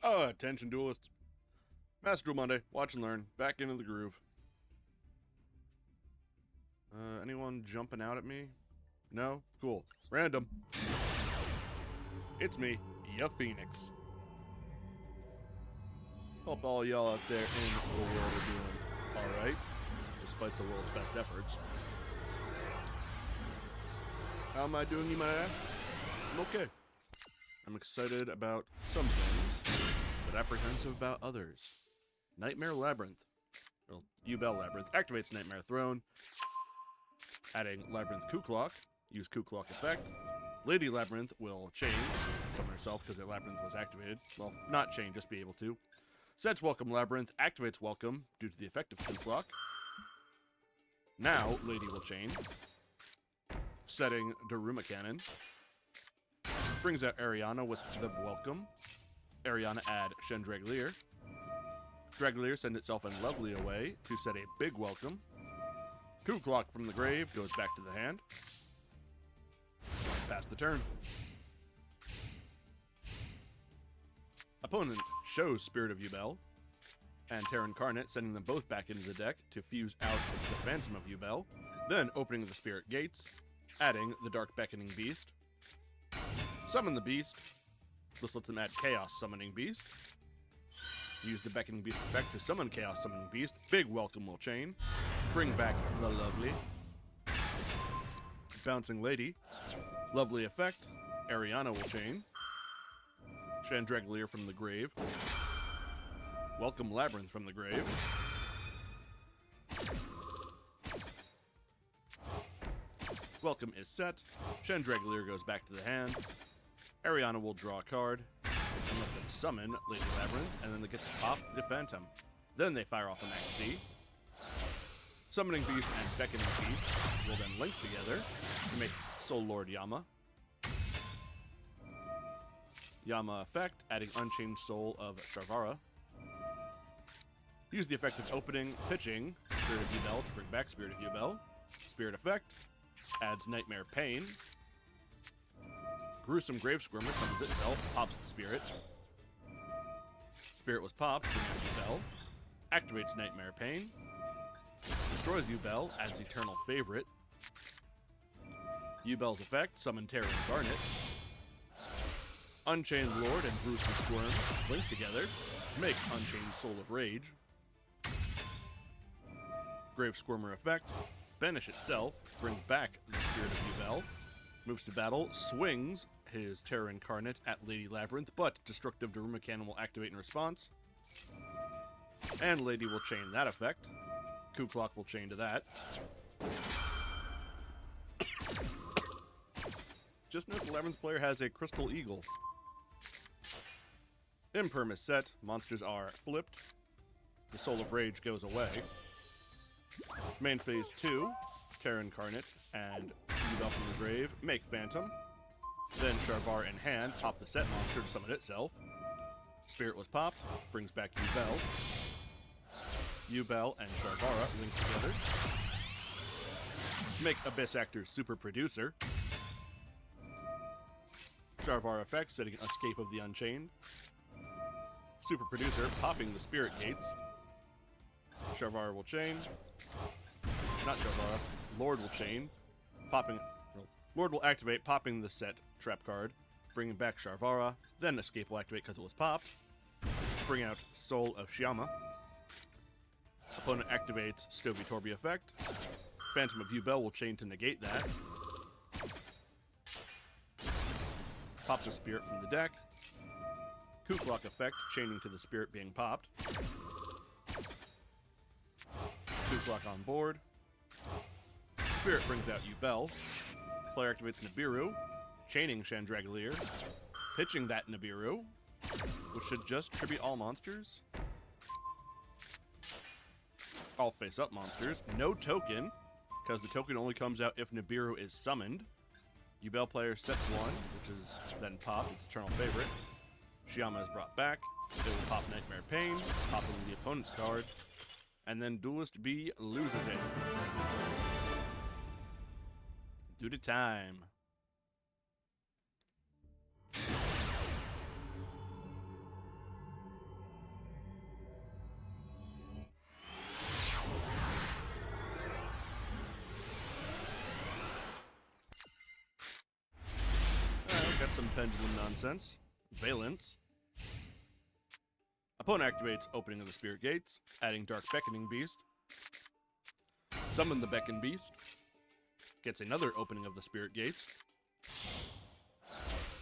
Attention duelist. Master Duel Monday. Watch and learn. Back into the groove. Anyone jumping out at me? No? Cool. Random. It's me, ya Phoenix. Hope all y'all out there in the world are doing alright, despite the world's best efforts. How am I doing, you might ask? I'm okay. I'm excited about some things, but apprehensive about others. Nightmare Labyrinth. Well, Duel Labyrinth activates Nightmare Throne, adding Labyrinth Coup Clock. Use Coup Clock effect. Lady Labyrinth will chain, summon herself because their Labyrinth was activated. Well, not chain, just be able to. Sets Welcome Labyrinth, activates Welcome due to the effect of Coup Clock. Now, Lady will chain, setting Daruma Cannon. Brings out Ariana with the Welcome. Ariana add Chandraglier. Draglier sends itself and Lovely away to set a big Welcome. Coup Clock from the grave goes back to the hand. Pass the turn. Opponent shows Spirit of Duel and Terra Incarnate, sending them both back into the deck to fuse out the Phantom of Duel, then opening the Spirit Gates, adding the Dark Beckoning Beast. Summon the Beast. This lets them add Chaos Summoning Beast. Use the Beckoning Beast effect to summon Chaos Summoning Beast. Big Welcome will chain. Bring back the Lovely. Bouncing Lady. Lovely effect. Ariana will chain. Chandraglier from the grave. Welcome Labyrinth from the grave. Welcome is set. Chandraglier goes back to the hand. Ariana will draw a card and let them summon Lady Labyrinth, and then they get to pop the Phantom. Then they fire off an XD. Summoning Beast and Beckoning Beast will then link together to make Soul Lord Yama. Yama effect, adding Unchained Soul of Sharvara. Use the effect of opening, pitching Spirit of Duel to bring back Spirit of Duel. Spirit effect adds Nightmare Pain. Gruesome Grave Squirmer summons itself, pops the Spirit. Spirit was popped, brings out Duel. Activates Nightmare Pain. Destroys Duel, adds Eternal Favorite. Duel's effect, summon Terra Incarnate. Unchained Lord and Gruesome Squirm link together, make Unchained Soul of Rage. Grave Squirmer effect, banish itself, bring back the Spirit of Duel. Moves to battle, swings his Terra Incarnate at Lady Labyrinth, but Destructive Daruma Cannon will activate in response. And Lady will chain that effect. Coup Clock will chain to that. Just note the Labyrinth player has a Crystal Eagle. Imperm is set, monsters are flipped. The Soul of Rage goes away. Main phase 2, Terra Incarnate and Duel from the grave, make Phantom. Then Sharvara in hand, pop the set monster to summon itself. Spirit was popped, brings back Duel. Duel and Sharvara link together. Make Abyss Actor Super Producer. Sharvara effect, setting Escape of the Unchained. Super Producer, popping the Spirit Gates. Sharvara will chain. Not Sharvara. Lord will chain. Lord will activate, popping the set trap card. Bringing back Sharvara. Then Escape will activate because it was popped. Bring out Soul of Shyama. Opponent activates Stovey Torby effect. Phantom of Duel will chain to negate that. Pops a Spirit from the deck. Coup Clock effect, chaining to the Spirit being popped. Coup Clock on board. Spirit brings out Duel. Player activates Nibiru, chaining Chandraglier, pitching that Nibiru, which should just tribute all monsters. All face-up monsters. No token, because the token only comes out if Nibiru is summoned. Duel player sets one, which is then popped, its Eternal Favorite. Shyama is brought back. It will pop Nightmare Pain, popping the opponent's card, and then Duelist B loses it. Due to time. some pendulum nonsense. Valence. Opponent activates Opening of the Spirit Gates, adding Dark Beckoning Beast. Summon the Beckon Beast. Gets another Opening of the Spirit Gates.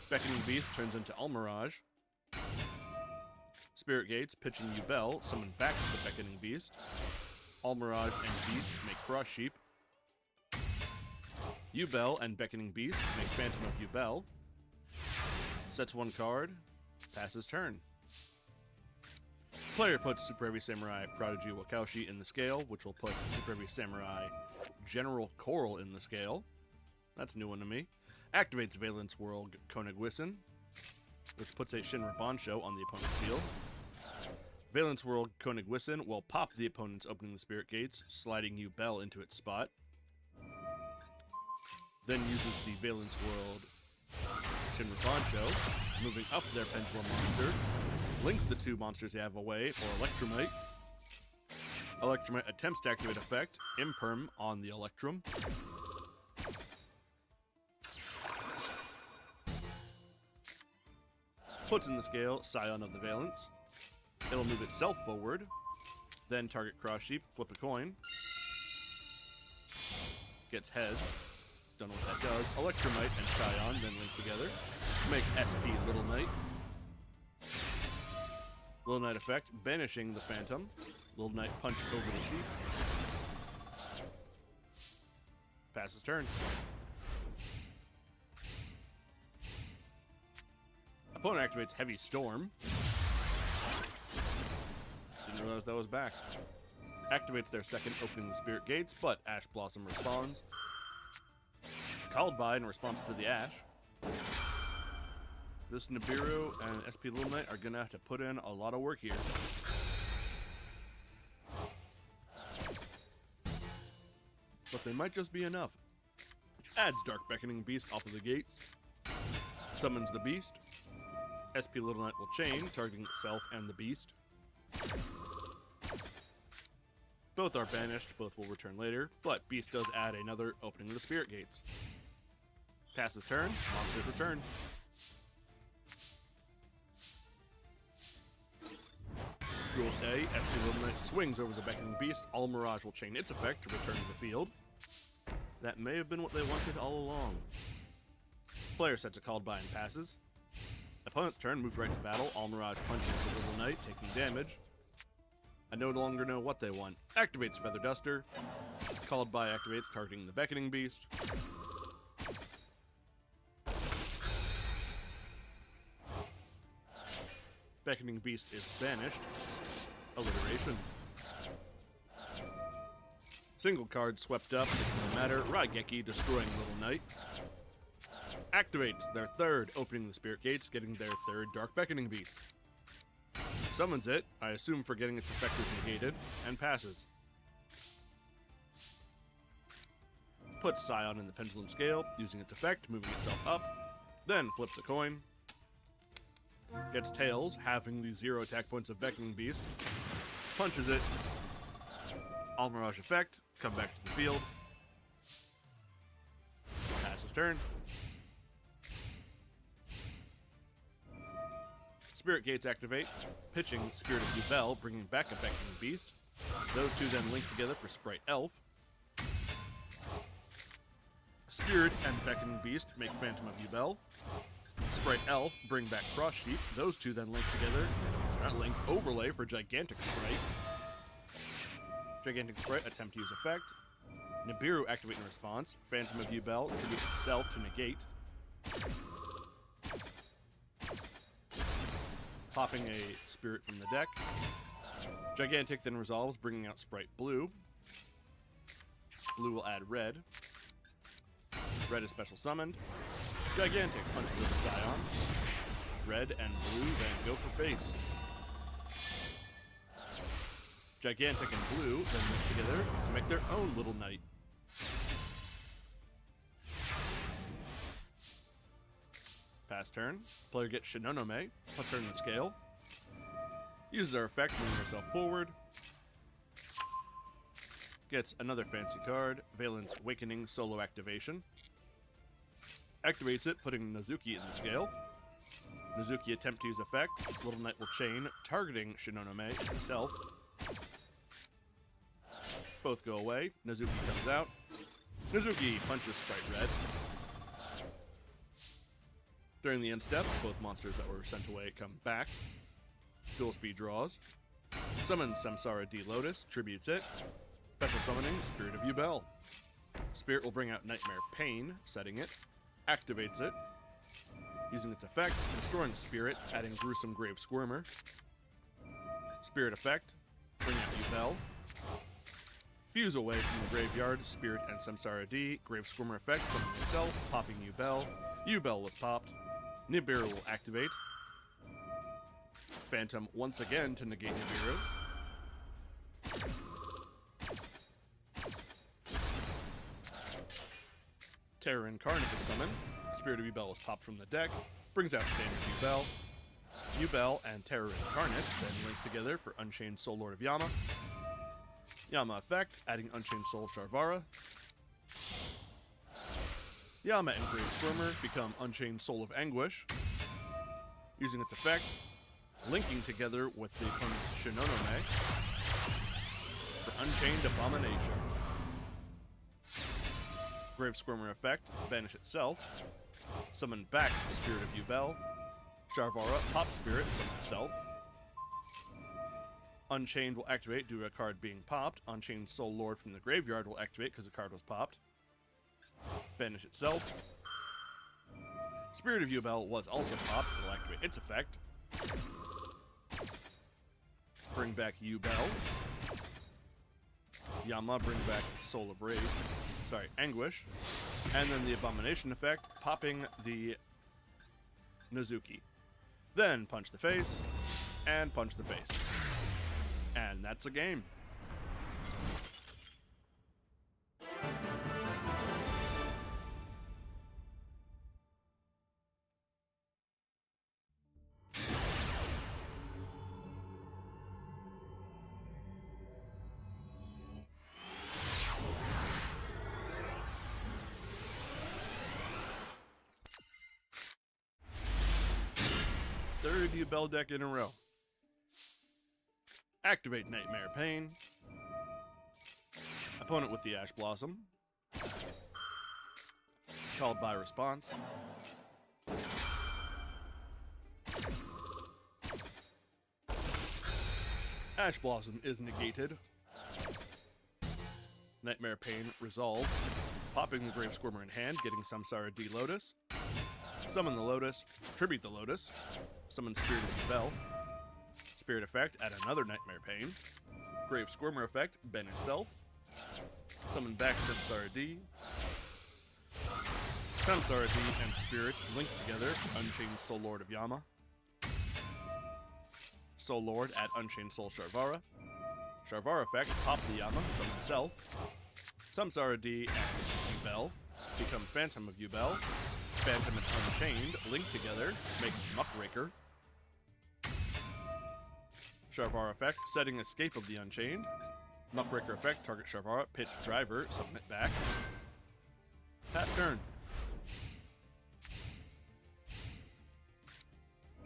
Beckoning Beast turns into Almirage. Spirit Gates, pitching Ubel, summon back the Beckoning Beast. Almirage and Beast make Cross Sheep. Ubel and Beckoning Beast make Phantom of Ubel. Sets one card, passes turn. Player puts Super Heavy Samurai Prodigy Wakaushi in the scale, which will put Super Heavy Samurai General Coral in the scale. That's a new one to me. Activates Valence World Konagwisin, which puts a Shinra Bansho on the opponent's field. Valence World Konagwisin will pop the opponent's Opening the Spirit Gates, sliding Ubel into its spot. Then uses the Valence World Shinra Bansho, moving up their Pendulum monster. Links the two monsters they have away for Electromite. Electromite attempts to activate effect, Imperm on the Electrum. Puts in the scale Scion of the Valence. It'll move itself forward, then target Cross Sheep, flip a coin. Gets head. Don't know what that does. Electromite and Scion then link together. Make SP Little Knight. Little Knight effect, banishing the Phantom. Little Knight punch over the sheep. Passes turn. Opponent activates Heavy Storm. Didn't realize that was back. Activates their second Opening the Spirit Gates, but Ash Blossom responds. Called by in response to the Ash. This Nibiru and SP Little Knight are going to have to put in a lot of work here. But they might just be enough. Adds Dark Beckoning Beast off of the gates. Summons the Beast. SP Little Knight will chain, targeting itself and the Beast. Both are banished, both will return later, but Beast does add another Opening of the Spirit Gates. Passes turn, monsters return. Rules A, SP Little Knight swings over the Beckoning Beast, Almirage will chain its effect to return to the field. That may have been what they wanted all along. Player sets a called by and passes. Opponent's turn, moves right to battle, Almirage punches the Little Knight, taking damage. I no longer know what they want. Activates Feather Duster. Called by activates, targeting the Beckoning Beast. Beckoning Beast is banished. Alliteration. Single card swept up, it doesn't matter. Raigeki destroying Little Knight. Activates their third Opening the Spirit Gates, getting their third Dark Beckoning Beast. Summons it, I assume for getting its effect is negated, and passes. Puts Scion in the Pendulum Scale, using its effect, moving itself up. Then flips a coin. Gets Tails, halving the 0 attack points of Beckoning Beast. Punches it. Almirage effect, come back to the field. Passes turn. Spirit Gates activate, pitching Spirit of Ubel, bringing back a Beckoning Beast. Those two then link together for Sprite Elf. Spirit and Beckoning Beast make Phantom of Ubel. Sprite Elf, bring back Cross Sheep. Those two then link together. Not link, overlay for Gigantic Sprite. Gigantic Sprite, attempt to use effect. Nibiru activate in response. Phantom of Ubel, tribute itself to negate. Popping a spirit from the deck. Gigantic then resolves, bringing out Sprite Blue. Blue will add red. Red is special summoned. Gigantic punches with a Scion. Red and blue then go for face. Gigantic and blue then mix together to make their own Little Knight. Pass turn. Player gets Shinonome, puts her in the scale. Uses her effect, moving herself forward. Gets another fancy card, Valence Awakening solo activation. Activates it, putting Nozuki in the scale. Nozuki attempt to use effect. Little Knight will chain, targeting Shinonome himself. Both go away. Nozuki comes out. Nozuki punches Sprite Red. During the end step, both monsters that were sent away come back. Dual speed draws. Summons Samsara D Lotus, tributes it. Special summoning Spirit of Yubel. Spirit will bring out Nightmare Pain, setting it. Activates it. Using its effect, destroying Spirit, adding Gruesome Grave Squirmer. Spirit effect, bring out Yubel. Fuse away from the graveyard, Spirit and Samsara D. Grave Squirmer effect, summon himself, popping Yubel. Yubel was popped. Nibiru will activate. Phantom once again to negate Nibiru. Terror Incarnate is summoned. Spirit of Yubel is popped from the deck. Brings out standard Yubel. Yubel and Terror Incarnate then link together for Unchained Soul Lord of Yama. Yama effect, adding Unchained Soul Sharvara. Yama and Grave Squirmer become Unchained Soul of Anguish. Using its effect, linking together with the opponent's Shinonome for Unchained Abomination. Grave Squirmer effect, banish itself. Summon back Spirit of Yubel. Sharvara, pop Spirit, summon itself. Unchained will activate due to a card being popped. Unchained Soul Lord from the graveyard will activate because the card was popped. Banish itself. Spirit of Yubel was also popped. It will activate its effect. Bring back Yubel. Yama, bring back Soul of Rage. Sorry, Anguish. And then the Abomination effect, popping the Nozuki. Then punch the face, and punch the face. And that's a game. Third Yubel deck in a row. Activate Nightmare Pain. Opponent with the Ash Blossom. Called by response. Ash Blossom is negated. Nightmare Pain resolved. Popping the Grave Squirmer in hand, getting Samsara D Lotus. Summon the Lotus, tribute the Lotus. Summon Spirit of Yubel. Spirit effect, add another Nightmare Pain. Grave Squirmer effect, banish self. Summon back Samsara D. Samsara D and Spirit link together, Unchained Soul Lord of Yama. Soul Lord, add Unchained Soul Sharvara. Sharvara effect, pop the Yama, summon self. Samsara D and Yubel become Phantom of Yubel. Phantom and Unchained link together, make Muckraker. Sharvara effect, setting Escape of the Unchained. Muckraker effect, target Sharvara, pitch Driver, summon it back. Tap turn.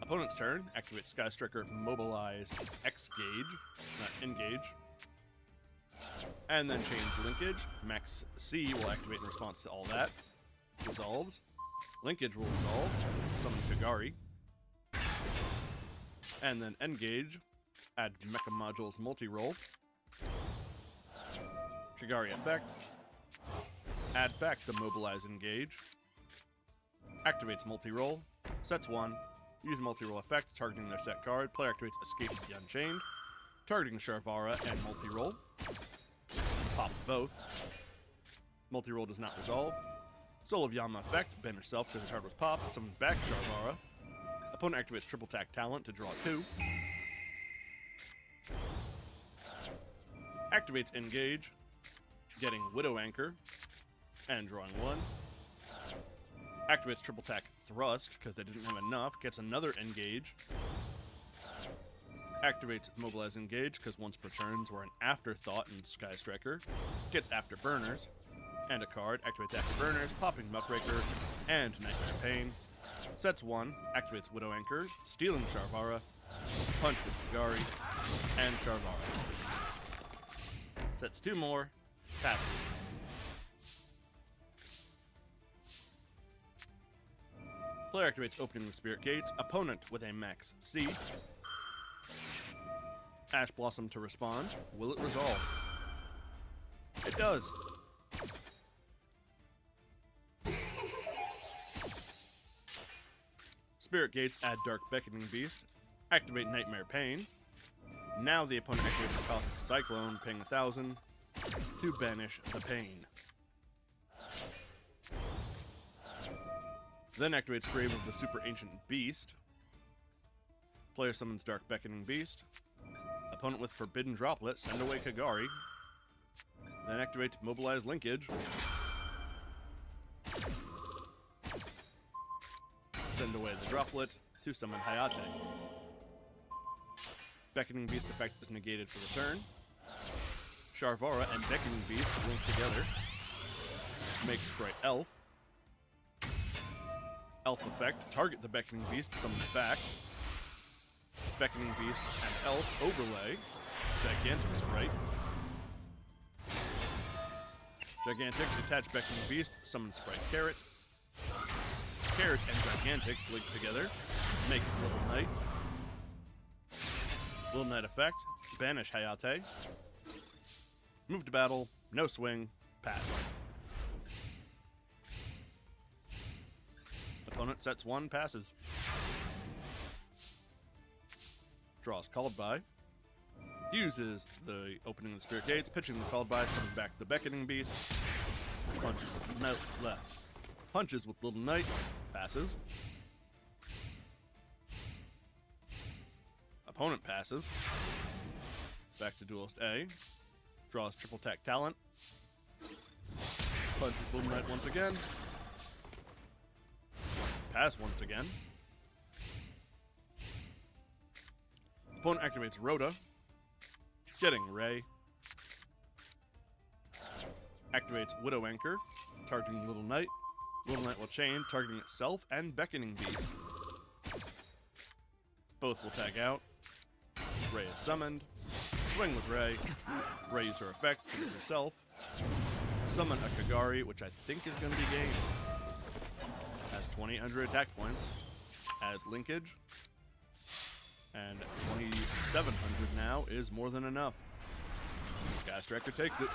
Opponent's turn, activate Sky Striker, mobilize X gauge, not engage. And then change linkage. Max C will activate in response to all that. Resolves. Linkage will resolve. Summon Kagari. And then engage. Add Mecha Module's multi-roll. Kagari effect. Add back the Mobilize Engage. Activates multi-roll. Sets 1. Use multi-roll effect, targeting their set card. Player activates Escape of the Unchained. Targeting Sharvara and multi-roll. Pops both. Multi-roll does not resolve. Soul of Yama effect, banish self because the card was popped. Summon back Sharvara. Opponent activates Triple Tack Talent to draw 2. Activates Engage, getting Widow Anchor, and drawing 1. Activates Triple Tack Thrust, because they didn't have enough, gets another Engage. Activates Mobilize Engage, because once per turns were an afterthought in Sky Striker. Gets Afterburners. And a card activates Afterburners, popping Muckraker, and Nightmare Pain. Sets 1, activates Widow Anchor, stealing Sharvara, punch with Kagari, and Sharvara. Sets 2 more, passes. Player activates Opening the Spirit Gates, opponent with a max C. Ash Blossom to respond. Will it resolve? It does. Spirit Gates add Dark Beckoning Beast. Activate Nightmare Pain. Now the opponent activates a Cosmic Cyclone, paying 1,000 to banish the pain. Then activates Grave of the Super Ancient Beast. Player summons Dark Beckoning Beast. Opponent with Forbidden Droplet, send away Kagari. Then activate Mobilize Linkage. Send away the Droplet to summon Hayate. Beckoning Beast effect is negated for the turn. Sharvara and Beckoning Beast link together. Make Sprite Elf. Elf effect, target the Beckoning Beast, summon it back. Beckoning Beast and Elf overlay. Gigantic Sprite. Gigantic, detach Beckoning Beast, summon Sprite Carrot. Carrot and Gigantic link together. Make Little Knight. Little Knight effect, banish Hayate. Move to battle, no swing, pass. Opponent sets 1, passes. Draws Called By. Uses the Opening of the Spirit Gates, pitching the Called By, summons back the Beckoning Beast. Punches with left. Punches with Little Knight, passes. Opponent passes. Back to Duelist A. Draws Triple Tack Talent. Punch with Little Knight once again. Pass once again. Opponent activates Rhoda. Getting Ray. Activates Widow Anchor, targeting Little Knight. Little Knight will chain, targeting itself and Beckoning Beast. Both will tag out. Ray is summoned. Swing with Ray. Ray uses her effect, hit herself. Summon a Kagari, which I think is going to be gained. Has 2,800 attack points. Add linkage. And 2,700 now is more than enough. Gas Director takes it.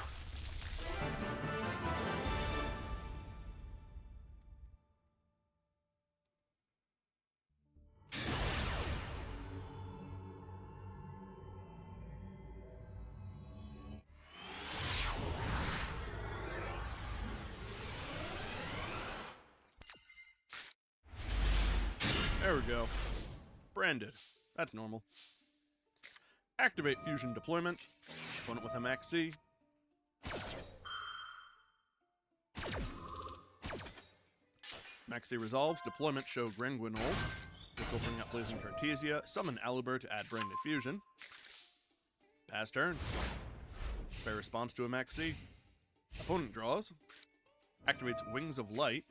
There we go. Branded. That's normal. Activate Fusion Deployment. Opponent with a max C. Max C resolves. Deployment show Grenguinol, which will bring up Blazing Cartesia. Summon Aluber to add Branded Fusion. Pass turn. Fair response to a max C. Opponent draws. Activates Wings of Light,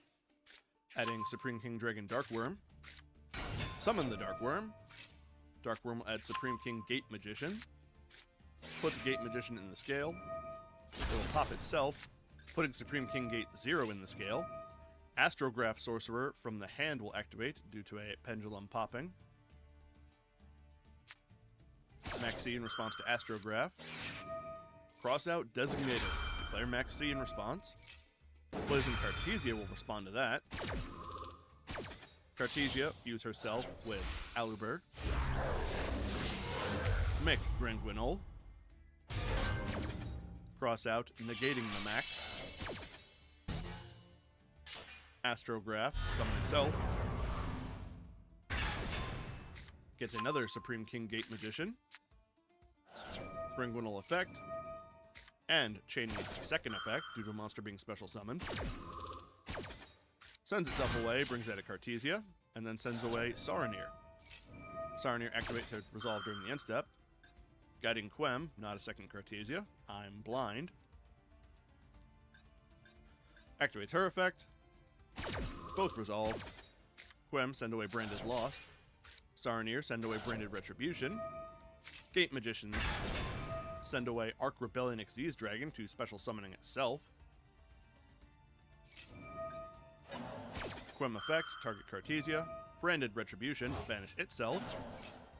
adding Supreme King Dragon Darkworm. Summon the Darkworm. Darkworm will add Supreme King Gate Magician. Puts Gate Magician in the scale. It will pop itself, putting Supreme King Gate 0 in the scale. Astrograph Sorcerer from the hand will activate due to a pendulum popping. Max C in response to Astrograph. Cross out Designated. Declare Max C in response. Blazing Cartesia will respond to that. Cartesia fuse herself with Aluber. Make Grenguinol. Cross out, negating the max. Astrograph, summon itself. Gets another Supreme King Gate Magician. Grenguinol effect. And chaining its second effect due to a monster being special summoned. Sends itself away, brings out a Cartesia, and then sends away Saronir. Saronir activates to resolve during the end step. Guiding Quem, not a second Cartesia. I'm blind. Activates her effect. Both resolve. Quem, send away Branded Lost. Saronir, send away Branded Retribution. Gate Magician, send away Arc Rebellion Xyz Dragon to special summoning itself. Quem effect, target Cartesia. Branded Retribution, banish itself.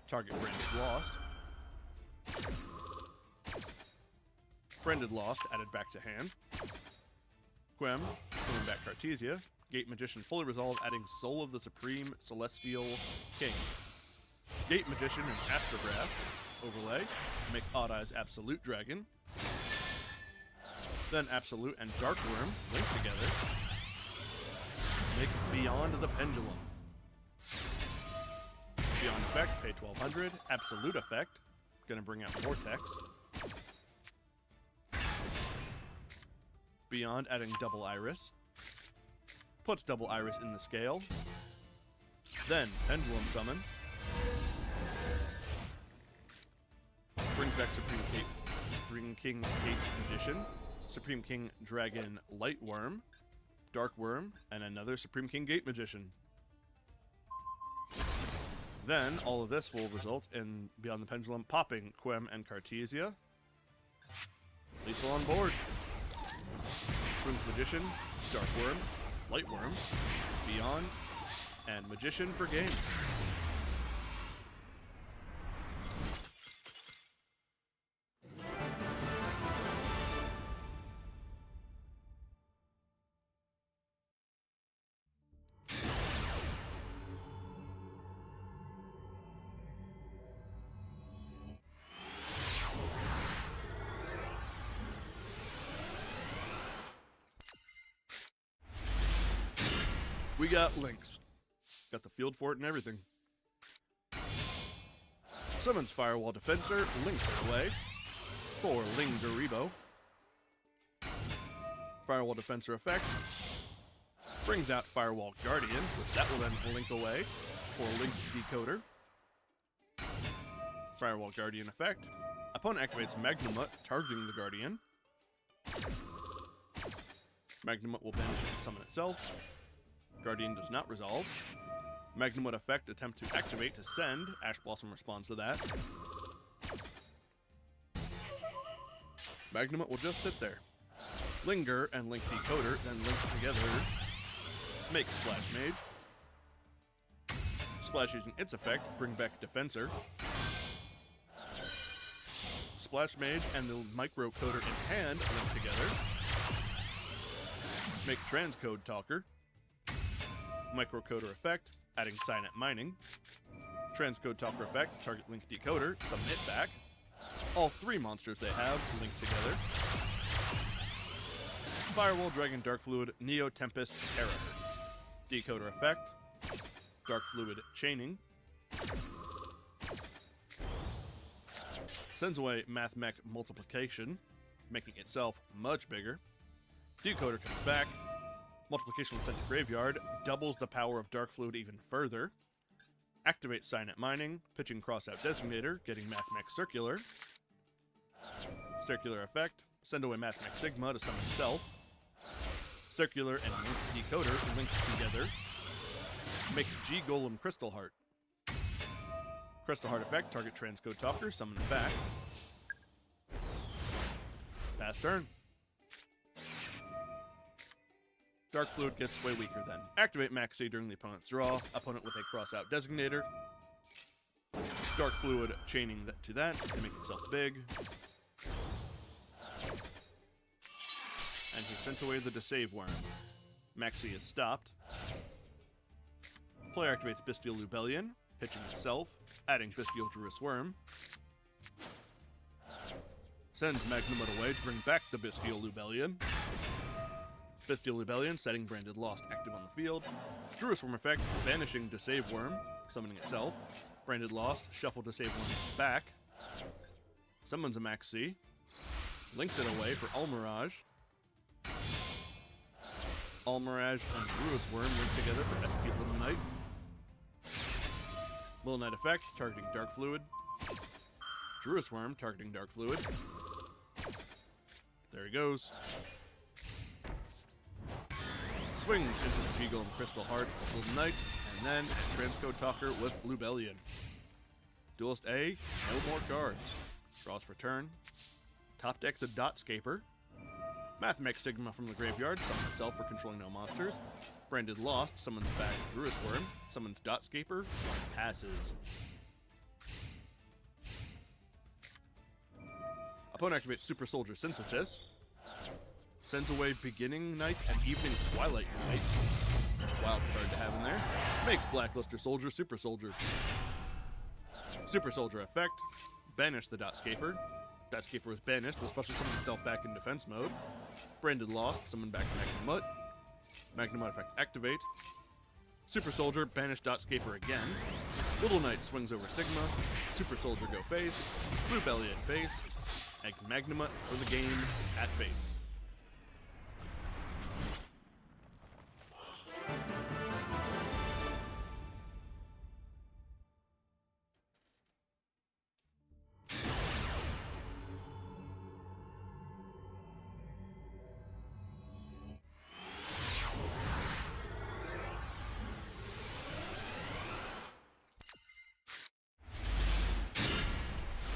Target Branded Lost. Branded Lost, added back to hand. Quem, summon back Cartesia. Gate Magician fully resolved, adding Soul of the Supreme Celestial King. Gate Magician and Astrograph overlay, make Odd Eyes Absolute Dragon. Then Absolute and Dark Worm link together, make Beyond the Pendulum. Beyond effect, pay 1200. Absolute effect, gonna bring out Vortex. Beyond, adding Double Iris. Puts Double Iris in the scale. Then Pendulum Summon. Brings back Supreme King Case Magician, Supreme King Dragon Lightworm, Dark Worm, and another Supreme King Gate Magician. Then all of this will result in Beyond the Pendulum popping Quem and Cartesia. Lethal on board. Swings Magician, Dark Worm, Lightworm, Beyond, and Magician for game. We got links. Got the field for it and everything. Summons Firewall Defensor, links it away. For Ling Garibo. Firewall Defensor effect. Brings out Firewall Guardian, which that will then link away. For Link Decoder. Firewall Guardian effect. Opponent activates Magnumut, targeting the Guardian. Magnumut will banish and summon itself. Guardian does not resolve. Magnumut effect, attempt to activate to send. Ash Blossom responds to that. Magnumut will just sit there. Linger and Link Decoder then link together. Make Splash Mage. Splash using its effect, bring back Defensor. Splash Mage and the Microcoder in hand link together. Make Transcode Talker. Microcoder effect, adding Signet Mining. Transcode Talker effect, target Link Decoder, summon it back. All three monsters they have linked together. Firewall Dragon Dark Fluid, Neo Tempest Terahertz. Decoder effect, Dark Fluid Chaining. Sends away Math Mech Multiplication, making itself much bigger. Decoder comes back. Multiplication sent to Graveyard, doubles the power of Dark Fluid even further. Activate Signet Mining, pitching Crossout Designator, getting Mathmech Circular. Circular effect, send away Mathmech Sigma to summon itself. Circular and Link Decoder linked together. Make G Golem Crystal Heart. Crystal Heart effect, target Transcode Talker, summon it back. Pass turn. Dark Fluid gets way weaker then. Activate Maxi during the opponent's draw. Opponent with a Crossout Designator. Dark Fluid chaining that to that to make itself big. And he sent away the Deceive Worm. Maxi is stopped. Player activates Bestial Lubellion, pitching itself, adding Bestial Druis Worm. Sends Magnumut away to bring back the Bestial Lubellion. Bestial Lubellion, setting Branded Lost active on the field. Druis Worm effect, banishing Deceive Worm, summoning itself. Branded Lost, shuffle Deceive Worm back. Summons a Max C. Links it away for Almirage. Almirage and Druis Worm link together for SP Little Knight. Little Knight effect, targeting Dark Fluid. Druis Worm, targeting Dark Fluid. There he goes. Swings into the Beagle and Crystal Heart with Golden Knight, and then Transcode Talker with Lubellion. Duelist A, no more cards. Draws for turn. Top deck's a Dotscaper. Mathmech Sigma from the graveyard, summons itself for controlling no monsters. Branded Lost, summons back Brewis Worm, summons Dotscaper, passes. Opponent activates Super Soldier Synthesis. Sends away Beginning Night and Evening Twilight Night. Wild card to have in there. Makes Blackluster Soldier Super Soldier. Super Soldier effect. Banish the Dotscaper. Dotscaper was banished, will special summon itself back in defense mode. Branded Lost, summon back Magnamut. Magnamut effect activate. Super Soldier, banish Dotscaper again. Little Knight swings over Sigma. Super Soldier go face. Lubellion face. And Magnamut for the game at face.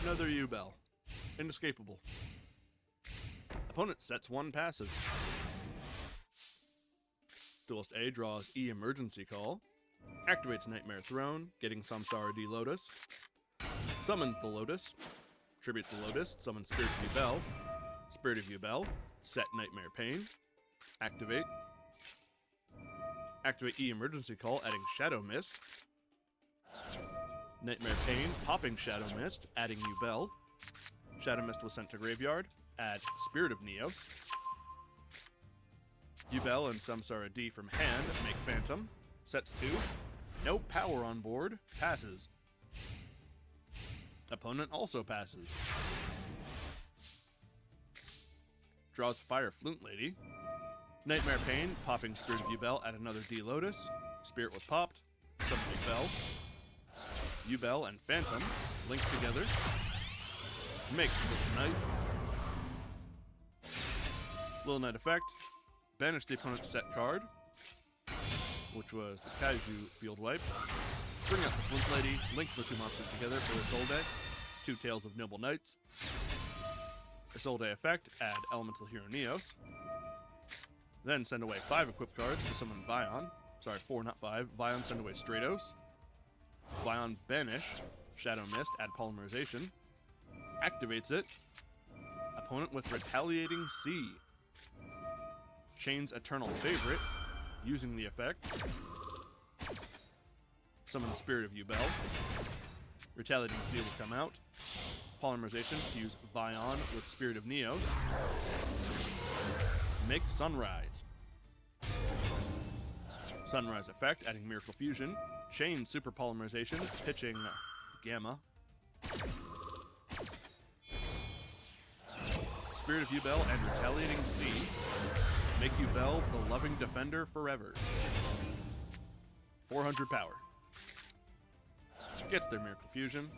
Another U-Bell. Inescapable. Opponent sets one passive. Duelist A draws E Emergency Call. Activates Nightmare Throne, getting Samsara D Lotus. Summons the Lotus. Tributes the Lotus. Summons Spirit of U-Bell. Spirit of U-Bell. Set Nightmare Pain. Activate. Activate E Emergency Call, adding Shadow Mist. Nightmare Pain, popping Shadow Mist, adding U-Bell. Shadow Mist was sent to graveyard. Add Spirit of Neos. U-Bell and Samsara D from hand make Phantom. Sets 2. No power on board. Passes. Opponent also passes. Draws Fire Flute Lady. Nightmare Pain, popping Spirit of U-Bell, add another D Lotus. Spirit was popped. Summon U-Bell. U-Bell and Phantom link together. Makes Little Knight. Little Knight effect. Banish the opponent's set card, which was the Kaiju Field Wipe. Bring out the Flint Lady. Link the two monsters together for Isolde. Two Tails of Noble Knights. Isolde effect. Add Elemental Hero Neos. Then send away 5 equipped cards to summon Vion. Sorry, 4, not 5. Vion send away Stratos. Vion banish, Shadow Mist, add Polymerization. Activates it. Opponent with Retaliating Sea. Chains Eternal Favorite, using the effect. Summon Spirit of U-Bell. Retaliating Sea will come out. Polymerization, use Vion with Spirit of Neos. Make Sunrise. Sunrise effect, adding Miracle Fusion. Chain Super Polymerization, pitching Gamma. Spirit of U-Bell and Retaliating Sea. Make U-Bell the Loving Defender forever. 400 power. Gets their Miracle Fusion.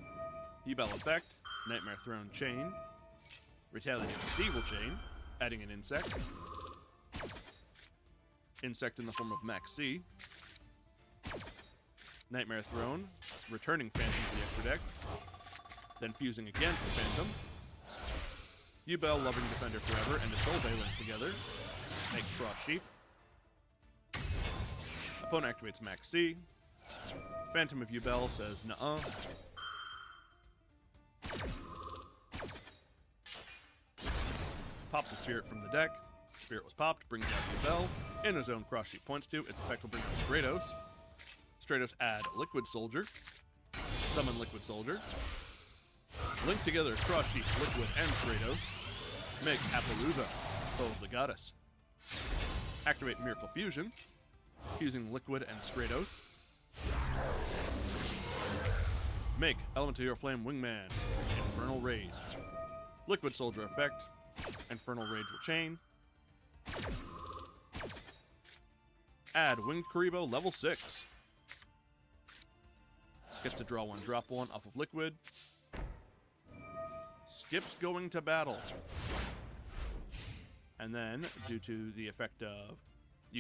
U-Bell effect, Nightmare Throne Chain. Retaliating Sea will chain, adding an insect. Insect in the form of Max C. Nightmare Throne, returning Phantom to the extra deck, then fusing again for Phantom. U-Bell, Loving Defender Forever, and Isolde link together. Make Frost Sheep. Opponent activates Max C. Phantom of U-Bell says nuh-uh. Pops a Spirit from the deck. Spirit was popped, brings out U-Bell. In a zone Cross Sheep points to, its effect will bring out Stratos. Stratos add Liquid Soldier. Summon Liquid Soldier. Link together Cross Sheep, Liquid, and Stratos. Make Appaloosa, Foe of the Goddess. Activate Miracle Fusion, fusing Liquid and Stratos. Make Elemental Hero Flame Wingman, Infernal Rage. Liquid Soldier effect, Infernal Rage will chain. Add Winged Karibo level 6. Gets to draw 1, drop 1 off of Liquid. Skips going to battle. And then, due to the effect of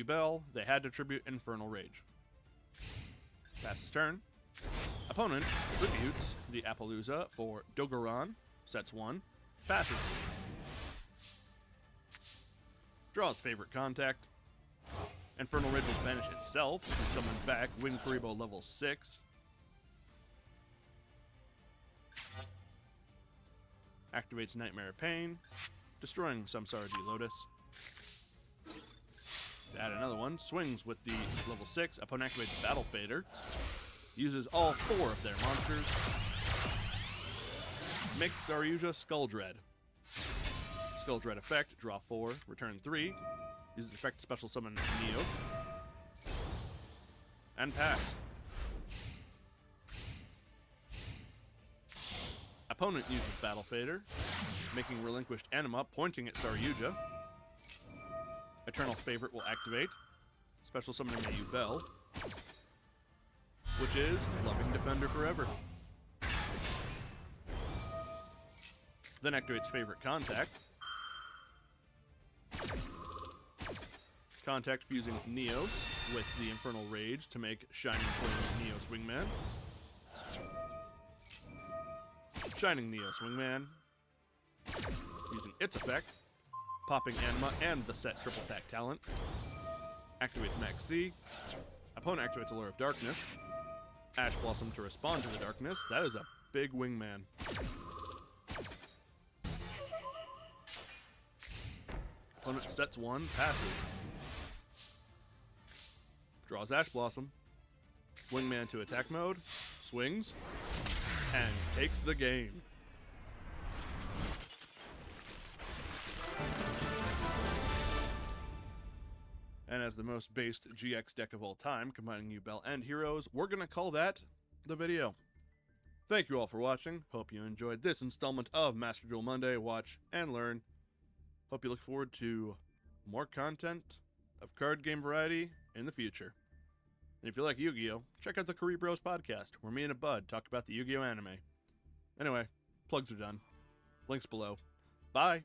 Bell, they had to tribute Infernal Rage. Passes turn. Opponent tributes the Appaloosa for Dogoran, sets 1, passes. Draws favorite contact. Infernal Rage will banish itself and summon back Wing Kuriboh level 6. Activates Nightmare Pain, destroying Samsara D Lotus. Add another one, swings with the level 6. Opponent activates Battle Fader. Uses all 4 of their monsters. Makes Saryuja Skull Dread. Skull Dread effect, draw 4, return 3. Uses effect to special summon Neos. And pass. Opponent uses Battle Fader, making Relinquished Anima, pointing at Saryuja. Eternal Favorite will activate, special summoning a Bell, which is Loving Defender Forever. Then activates Favorite Contact. Contact fusing Neos with the Infernal Rage to make Shining Flame Neos Wingman. Shining Neos Wingman, using its effect, popping Anima and the set triple attack talent. Activates Max C. Opponent activates Allure of Darkness. Ash Blossom to respond to the darkness. That is a big wingman. Opponent sets 1, passes. Draws Ash Blossom. Wingman to attack mode. Swings. And takes the game. And as the most based GX deck of all time, combining Bell and Heroes, we're going to call that the video. Thank you all for watching. Hope you enjoyed this installment of Master Duel Monday. Watch and learn. Hope you look forward to more content of card game variety in the future. And if you like Yu-Gi-Oh!, check out the Kari Bros podcast, where me and a bud talk about the Yu-Gi-Oh! Anime. Anyway, plugs are done. Links below. Bye!